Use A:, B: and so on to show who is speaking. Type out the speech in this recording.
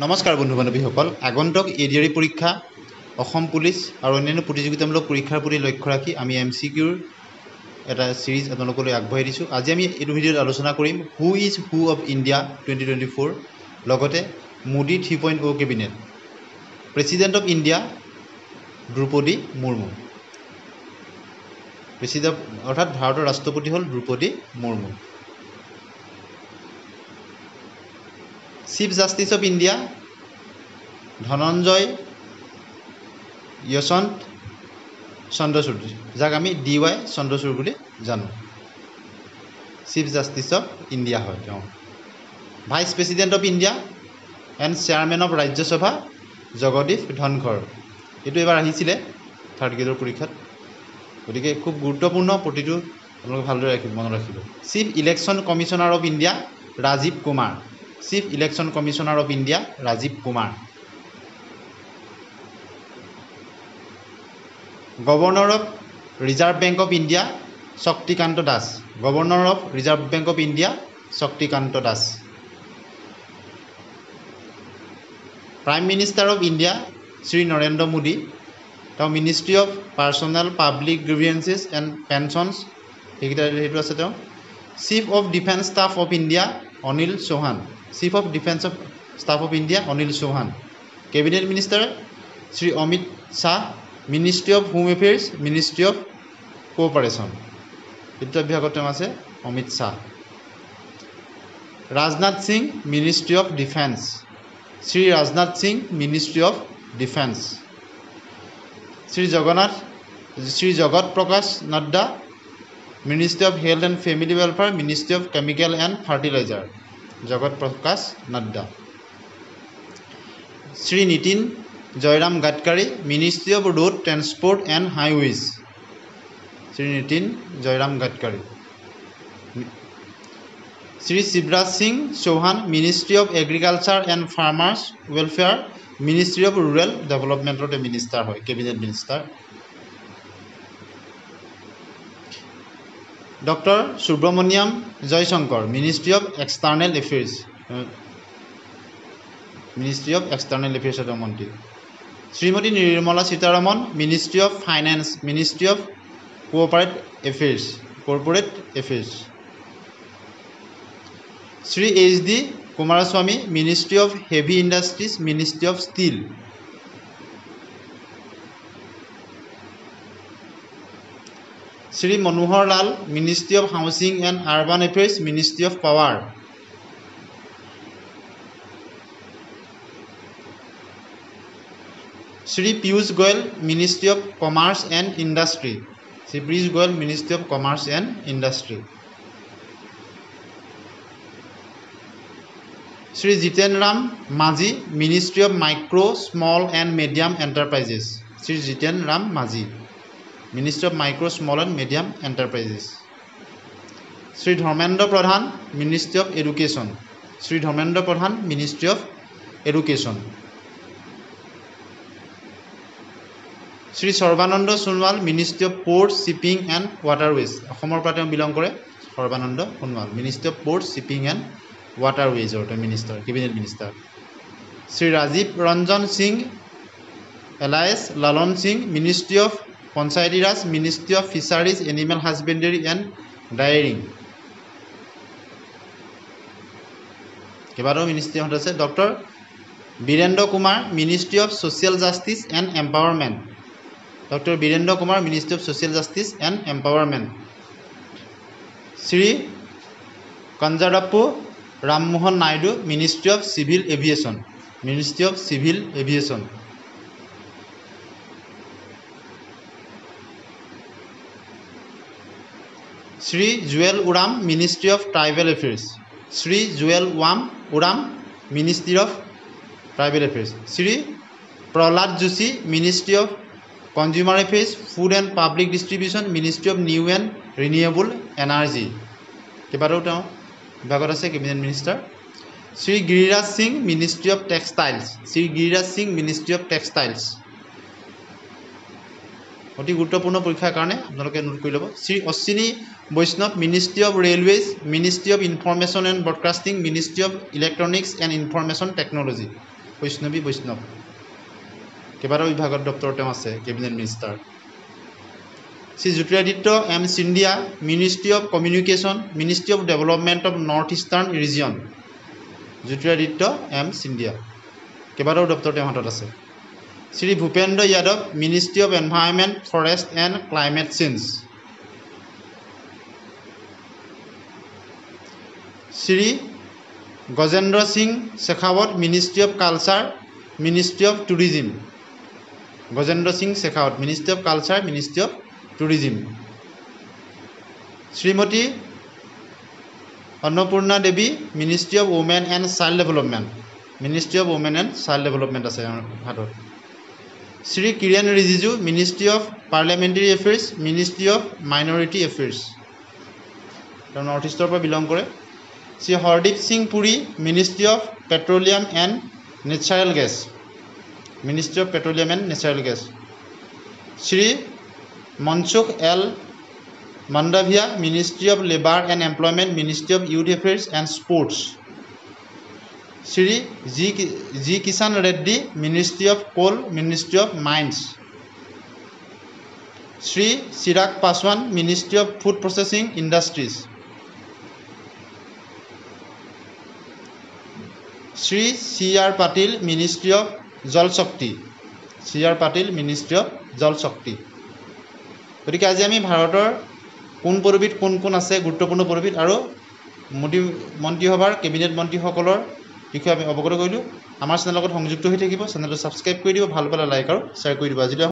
A: নমস্কাৰ বন্ধু বান্ধৱীসকল আগন্তুক এডিআৰই পৰীক্ষা অসম পুলিচ আৰু অন্যান্য প্ৰতিযোগিতামূলক পৰীক্ষাৰ প্ৰতি লক্ষ্য ৰাখি আমি এমচিকিউৰ এটা সিৰিজ আপোনালোকলৈ আগবঢ়াই দিছোঁ। আজি আমি এই ভিডিঅ'ত আলোচনা কৰিম who is who of India 2024 লগতে Modi 3.0 cabinet president of India Droupadi Murmu president অৰ্থাৎ ভাৰতৰ ৰাষ্ট্ৰপতি হ'ল Droupadi Murmu. Chief justice of India Dhananjaya Yashwant Chandrachud, যাক আমি DY চন্দ্ৰচূড় বুলি জানো। চিফ জাষ্টিস অফ ইণ্ডিয়া হয় তেওঁ। Vice president of India and chairman of Rajya Sabha Jagdeep Dhankhar. এইটো এবাৰ আহিছিলে থাৰ্ড গ্ৰেডৰ পৰীক্ষাত, গতিকে খুব গুৰুত্বপূৰ্ণ, প্ৰতিটো আপোনালোকে ভালদৰে মনত ৰাখিব। Chief election commissioner of India Rajiv Kumar. Chief election commissioner of India Rajiv Kumar. Governor of reserve bank of India Shaktikanta Das. Governor of reserve bank of India Shaktikanta Das. Prime minister of India Shri Narendra Modi. তেওঁ ministry of personnel public grievances and pensions সেইকেইটা সেইটো আছে তেওঁ। Chief of defence staff of India Anil Chauhan. Chief of defence of staff of India Anil Chouhan. Cabinet minister Shri Amit Shah. Ministry of home affairs ministry of cooperation বিত্ত বিভাগত তেওঁ আছে Amit Shah. Rajnath Singh ministry of defence. Shri Rajnath Singh ministry of defence. Shri Jagat Prakash Nadda ministry of health and family welfare ministry of chemical and fertiliser Jagat Prakash Nadda. Shri Nitin Jairam Gadkari ministry of road transport and highways. Shri Nitin Jairam Gadkari. Shri Shivraj Singh Chouhan ministry of agriculture and farmers welfare ministry of rural ডেভেলপমেণ্টৰ minister হয়, cabinet minister. Doctor Subrahmanyam Jaishankar ministry of external affairs ministry of external এফেয়াৰ্ছৰ মন্ত্ৰী। Shrimati Nirmala Sitharaman ministry of finance ministry of corporate affairs. Shri HD Kumaraswamy ministry of heavy industries ministry of steel. Shri Manohar Lal ministry of housing and urban affairs ministry of power. Shri Piyush Goyal ministry of commerce and industry. Shri Piyush Goyal ministry of commerce and industry. Shri Jitan Ram Manjhi ministry of micro' small and medium enterprises. Shri Jitan Ram Manjhi ministry of micro' small and medium enterprises. Shri Dharmendra Pradhan ministry of education. Shri Dharmendra Pradhan ministry of education. Shri Sarbananda Sonowal ministry of port shipping and waterways. অসমৰ পৰা তেওঁ belong কৰে Sarbananda Sonowal. Ministry of port shipping and ৱাটাৰৱেজৰ minister, cabinet minister. Shri Rajiv Ranjan Singh alias Lalan Singh ministry of Panchayati Raj ministry of fisheries animal husbandry and dairying. কেইবাটাও ministry আছে। Doctor Virendra Kumar ministry of social justice and empowerment. Doctor Virendra Kumar ministry of social justice and empowerment. Shri Kinjarapu Rammohan Naidu ministry of civil aviation. Ministry of civil aviation. Shri Jual Oram ministry of tribal affairs. Shri Jual Oram ministry of tribal affairs. Shri Pralhad Joshi ministry of consumer affairs food and public distribution ministry of new and renewable energy. কেইবাটাও তেওঁ বিভাগত আছে, cabinet minister. Shri Giriraj Singh ministry of textiles. Shri Giriraj Singh ministry of textiles. অতি গুৰুত্বপূৰ্ণ পৰীক্ষাৰ কাৰণে আপোনালোকে note কৰি ল'ব। Shri Ashwini Vaishnaw ministry of railways ministry of information and broadcasting ministry of electronics and information technology বৈষ্ণৱী বৈষ্ণৱ কেইবাটাও বিভাগত দপ্তৰত তেওঁ আছে cabinet minister Shri Jyotiraditya M Scindia ministry of communication ministry of development of north eastern region Jyotiraditya M Scindia কেইবাটাও দপ্তৰ তেওঁৰ হাতত আছে Shri Bhupender Yadav ministry of environment forest and climate change Shri Gajendra Singh Shekhawat ministry of culture ministry of tourism Gajendra Singh Shekhawat ministry of culture ministry of tourism Shrimati Annapurna Devi ministry of women and child development ministry of women and child development আছে হাতত Shri Kiren Rijiju ministry of parliamentary affairs ministry of minority affairs তেওঁ north ইষ্টৰ পৰা belong কৰে Shri Hardeep Singh Puri ministry of petroleum and natural gas ministry of petroleum and natural gas Shri Mansukh L Mandaviya ministry of labour and employment ministry of youth affairs and sports Shri G Kishan Reddy ministry of coal ministry of mines Shri Chirag Paswan ministry of food processing industries Shri C R Patil ministry of Jal Shakti C R Patil ministry of Jal Shakti গতিকে আজি আমি ভাৰতৰ কোন পদবীত কোন কোন আছে গুৰুত্বপূৰ্ণ পদবীত আৰু মন্ত্ৰীসভাৰ কেবিনেট মন্ত্ৰীসকলৰ বিষয়ে আমি অৱগত কৰিলোঁ আমাৰ চেনেলৰ লগত সংযুক্ত হৈ থাকিব চেনেলটো ছাবস্ক্ৰাইব কৰি দিব ভাল পালে লাইক আৰু শ্বেয়াৰ কৰি দিব আজিলৈ